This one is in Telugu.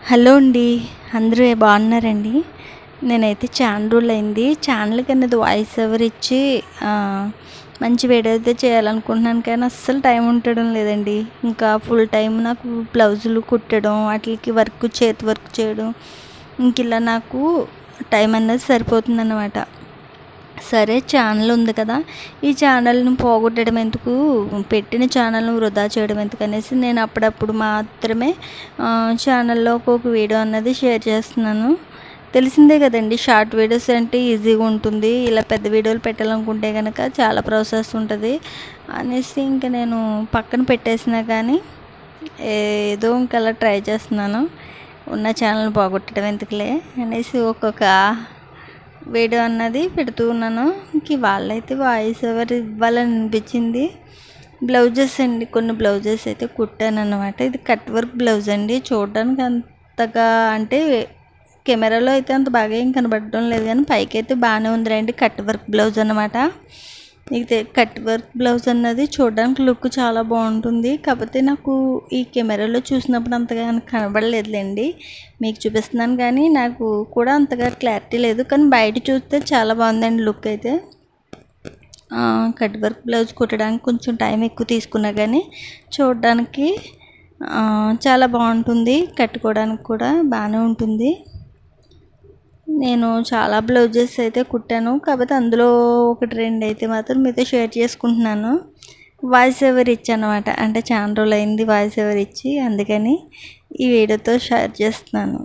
హలో అండి. అందరూ బాగున్నారండి? నేనైతే చాలా రోజులైంది ఛానల్‌కి అనేది వాయిస్ ఓవర్ ఇచ్చి మంచి వీడియో అయితే చేయాలనుకుంటున్నాను, కానీ అస్సలు టైం ఉండడం లేదండి. ఇంకా ఫుల్ టైం నాకు బ్లౌజులు కుట్టడం, వాటికి వర్క్, చేతి వర్క్ చేయడం, ఇంక ఇలా నాకు టైం అనేది సరిపోతుందన్నమాట. సరే, ఛానల్ ఉంది కదా, ఈ ఛానల్ని పోగొట్టడం ఎందుకు, పెట్టిన ఛానల్ను వృధా చేయడం ఎందుకు అనేసి నేను అప్పుడప్పుడు మాత్రమే ఛానల్లో ఒక్కొక్క వీడియో అన్నది షేర్ చేస్తున్నాను. తెలిసిందే కదండి, షార్ట్ వీడియోస్ అంటే ఈజీగా ఉంటుంది. ఇలా పెద్ద వీడియోలు పెట్టాలనుకుంటే కనుక చాలా ప్రాసెస్ ఉంటుంది అనేసి ఇంకా నేను పక్కన పెట్టేసినా, కానీ ఏదో ఇంకలా ట్రై చేస్తున్నాను. ఉన్న ఛానల్ పోగొట్టడం ఎందుకులే అనేసి ఒక్కొక్క వీడియో అన్నది పెడుతూ ఉన్నాను. ఇంక వాళ్ళైతే వాయిస్ ఓవర్ ఇవ్వాలని అనిపించింది. బ్లౌజెస్ అండి, కొన్ని బ్లౌజెస్ అయితే కుట్టాను అన్నమాట. ఇది కట్ వర్క్ బ్లౌజ్ అండి. చూడడానికి అంతగా అంటే కెమెరాలో అయితే అంత బాగా ఏం కనబడడం లేదు, కానీ పైకి అయితే బాగానే ఉంది రండి. కట్ వర్క్ బ్లౌజ్ అన్నమాట. ఇది కట్ వర్క్ బ్లౌజ్ అన్నది చూడడానికి లుక్ చాలా బాగుంటుంది. కాకపోతే నాకు ఈ కెమెరాలో చూసినప్పుడు అంతగా కనబడలేదులేండి. మీకు చూపిస్తున్నాను కానీ నాకు కూడా అంతగా క్లారిటీ లేదు, కానీ బయట చూస్తే చాలా బాగుందండి లుక్ అయితే. కట్ వర్క్ బ్లౌజ్ కుట్టడానికి కొంచెం టైం ఎక్కువ తీసుకున్నా కానీ చూడడానికి చాలా బాగుంటుంది. కట్టుకోవడానికి కూడా బాగానే ఉంటుంది. నేను చాలా బ్లౌజెస్ అయితే కుట్టాను, కాకపోతే అందులో ఒకటి రెండు అయితే మాత్రం మీతో షేర్ చేసుకుంటున్నాను. వాయిస్ ఓవర్ ఇచ్చానమాట, అంటే చాలా రోజులు అయింది వాయిస్ ఓవర్ ఇచ్చి, అందుకని ఈ వీడియోతో షేర్ చేస్తున్నాను.